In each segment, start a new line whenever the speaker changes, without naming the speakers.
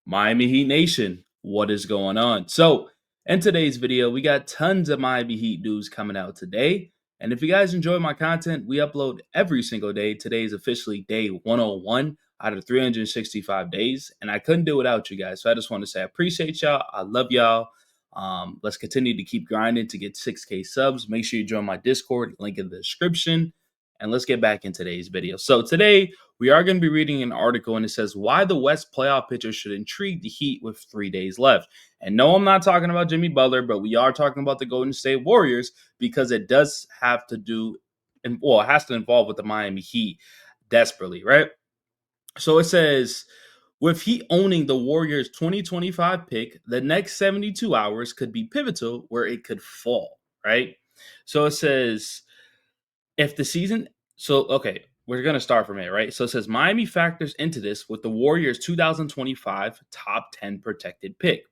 Miami Heat Nation, what is going on? So, in today's video, we got tons of Miami Heat news coming out today. And if you guys enjoy my content, we upload every single day. Today is officially day 101 out of 365 days. And I couldn't do it without you guys. So I just want to say I appreciate y'all. I love y'all. Let's continue to keep grinding to get 6K subs. Make sure you join my Discord, link in the description. And let's get back in today's video. So today, we are going to be reading an article and it says why the West playoff picture should intrigue the Heat with 3 days left. And no, I'm not talking about Jimmy Butler, but we are talking about the Golden State Warriors because it does have to do, and well, it has to involve with the Miami Heat desperately, right? So it says, with Heat owning the Warriors 2025 pick, the next 72 hours could be pivotal where it could fall, right? So it says, if the season, so okay, we're gonna start from it, right? So it says Miami factors into this with the Warriors 2025 top 10 protected pick.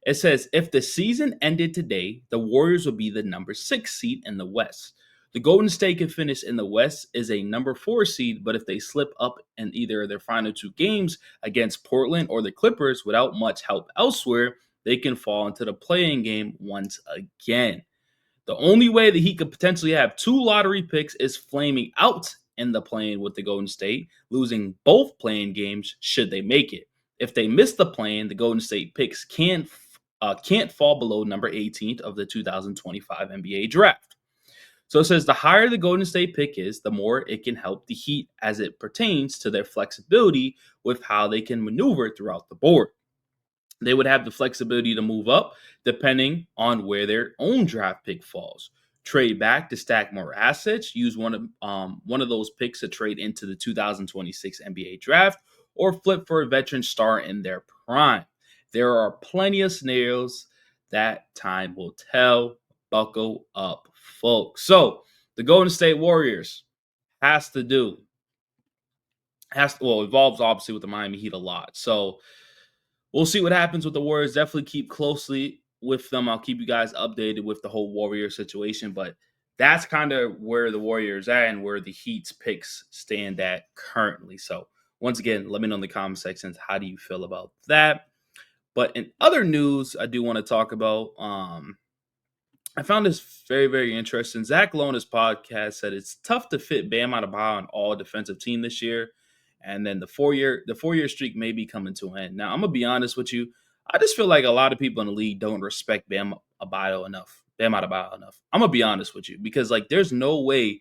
It says if the season ended today, the Warriors would be the number 6 seed in the West. The Golden State could finish in the West is a number 4 seed, but if they slip up in either of their final 2 games against Portland or the Clippers without much help elsewhere, they can fall into the playing game once again. The only way that he could potentially have 2 lottery picks is flaming out in the play-in with the Golden State, losing both playing games should they make it. If they miss the play-in, the Golden State picks can't fall below number 18th of the 2025 NBA draft. So it says the higher the Golden State pick is, the more it can help the Heat as it pertains to their flexibility with how they can maneuver throughout the board. They would have the flexibility to move up depending on where their own draft pick falls. Trade back to stack more assets, use one of those picks to trade into the 2026 NBA draft, or flip for a veteran star in their prime. There are plenty of scenarios that time will tell. Buckle up, folks. So the Golden State Warriors has to do involves obviously with the Miami Heat a lot. So we'll see what happens with the Warriors. Definitely keep closely with them. I'll keep you guys updated with the whole Warrior situation, but that's kind of where the Warriors are and where the Heat's picks stand at currently. So once again, let me know in the comment sections, how do you feel about that? But in other news, I do want to talk about. I found this very, very interesting. Zach Lona's podcast said it's tough to fit Bam Adebayo on all defensive team this year, and then the 4 year streak may be coming to an end. Now, I'm gonna be honest with you. I just feel like a lot of people in the league don't respect Bam Adebayo enough. Bam Adebayo enough. I'm gonna be honest with you because like there's no way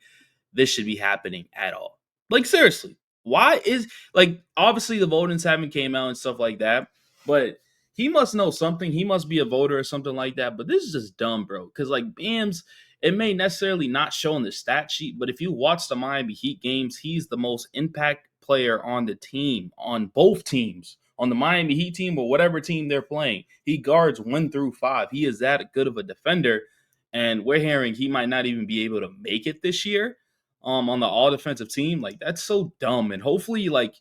this should be happening at all. Like seriously, why is like obviously the votings haven't came out and stuff like that, but he must know something. He must be a voter or something like that. But this is just dumb, bro. Because like Bam's, it may necessarily not show in the stat sheet, but if you watch the Miami Heat games, he's the most impact player on the team, on both teams, on the Miami Heat team or whatever team they're playing. He guards 1 through 5. He is that good of a defender. And we're hearing he might not even be able to make it this year on the all defensive team. Like that's so dumb. And hopefully, like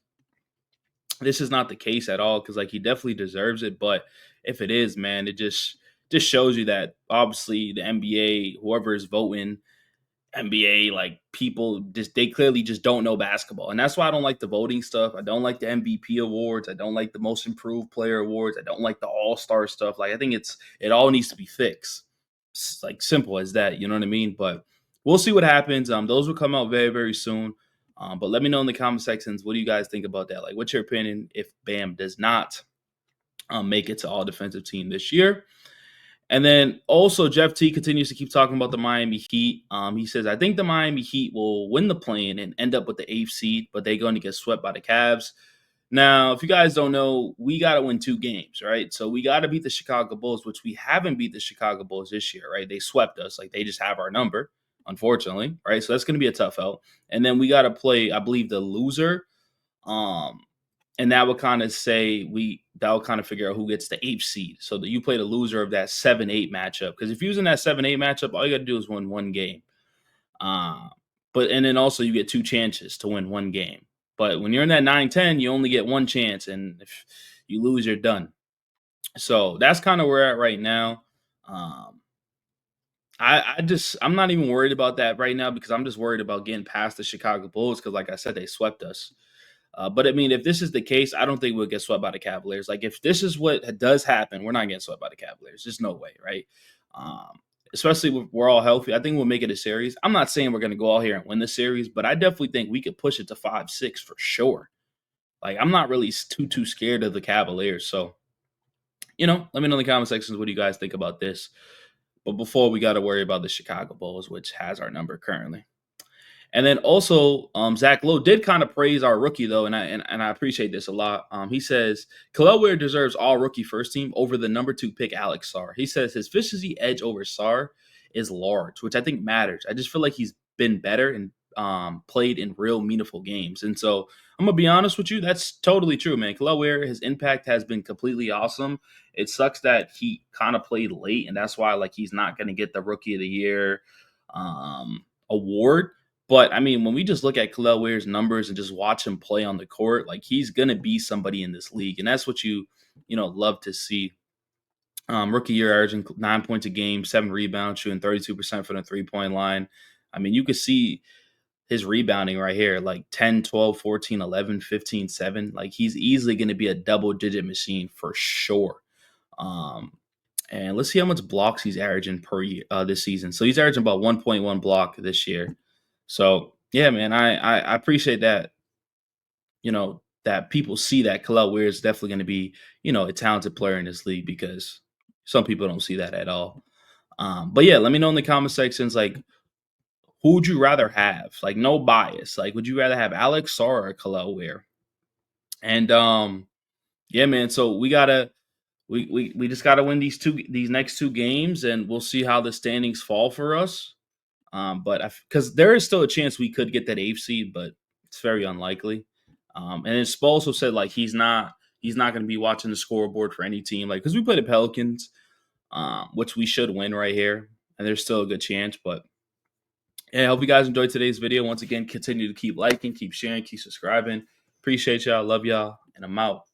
this is not the case at all because like he definitely deserves it. But if it is, man, it just shows you that obviously the NBA, whoever is voting, NBA, like people just they clearly just don't know basketball. And that's why I don't like the voting stuff. I don't like the MVP awards. I don't like the most improved player awards. I don't like the all-star stuff. Like I think it all needs to be fixed. It's like simple as that. You know what I mean? But we'll see what happens. Those will come out very, very soon. But let me know in the comment sections, what do you guys think about that? Like, what's your opinion if Bam does not make it to all defensive team this year? And then also Jeff T continues to keep talking about the Miami Heat. He says, I think the Miami Heat will win the play-in and end up with the 8th seed, but they're going to get swept by the Cavs. Now, if you guys don't know, we got to win 2 games, right? So we got to beat the Chicago Bulls, which we haven't beat the Chicago Bulls this year, right? They swept us. Like, they just have our number, unfortunately, right? So that's going to be a tough out. And then we got to play, I believe, the loser. And that would kind of figure out who gets the 8th seed. So that you play the loser of that 7-8 matchup. Because if you're using that 7-8 matchup, all you got to do is win 1 game. And then also you get 2 chances to win 1 game. But when you're in that 9-10, you only get 1 chance. And if you lose, you're done. So that's kind of where we're at right now. I'm not even worried about that right now because I'm just worried about getting past the Chicago Bulls because, like I said, they swept us. But I mean, if this is the case, I don't think we'll get swept by the Cavaliers. Like, if this is what does happen, we're not getting swept by the Cavaliers. There's no way, right? Um, Especially if we're all healthy. I think we'll make it a series. I'm not saying we're going to go out here and win the series, but I definitely think we could push it to 5-6 for sure. Like, I'm not really too scared of the Cavaliers. So, let me know in the comment sections what do you guys think about this. But before we got to worry about the Chicago Bulls, which has our number currently. And then also, Zach Lowe did kind of praise our rookie though, and I appreciate this a lot. He says Kelel Ware deserves all rookie first team over the number 2 pick Alex Sarr. He says his efficiency edge over Sarr is large, which I think matters. I just feel like he's been better and played in real meaningful games. And so I'm gonna be honest with you, that's totally true, man. Kelel Ware, his impact has been completely awesome. It sucks that he kind of played late, and that's why like he's not gonna get the rookie of the year award. But I mean, when we just look at Kelel Ware's numbers and just watch him play on the court, like he's gonna be somebody in this league, and that's what love to see. Rookie year averaging 9 points a game, 7 rebounds, shooting 32% from the 3-point line. I mean, you could see his rebounding right here, like 10, 12, 14, 11, 15, 7. Like he's easily going to be a double digit machine for sure. Um, and let's see how much blocks he's averaging per year this season. So he's averaging about 1.1 block this year. So yeah, man, I appreciate that. That people see that Kelel Ware is definitely going to be a talented player in this league because some people don't see that at all. But yeah, let me know in the comment sections like who would you rather have? Like no bias. Like would you rather have Alex Sarr or Kelel Ware? And yeah, man. So we just gotta win these next 2 games, and we'll see how the standings fall for us. But because there is still a chance we could get that 8th seed, but it's very unlikely. And then Spo also said like he's not going to be watching the scoreboard for any team, like because we play the Pelicans, which we should win right here, and there's still a good chance. But yeah, I hope you guys enjoyed today's video. Once again, continue to keep liking, keep sharing, keep subscribing. Appreciate y'all, love y'all, and I'm out.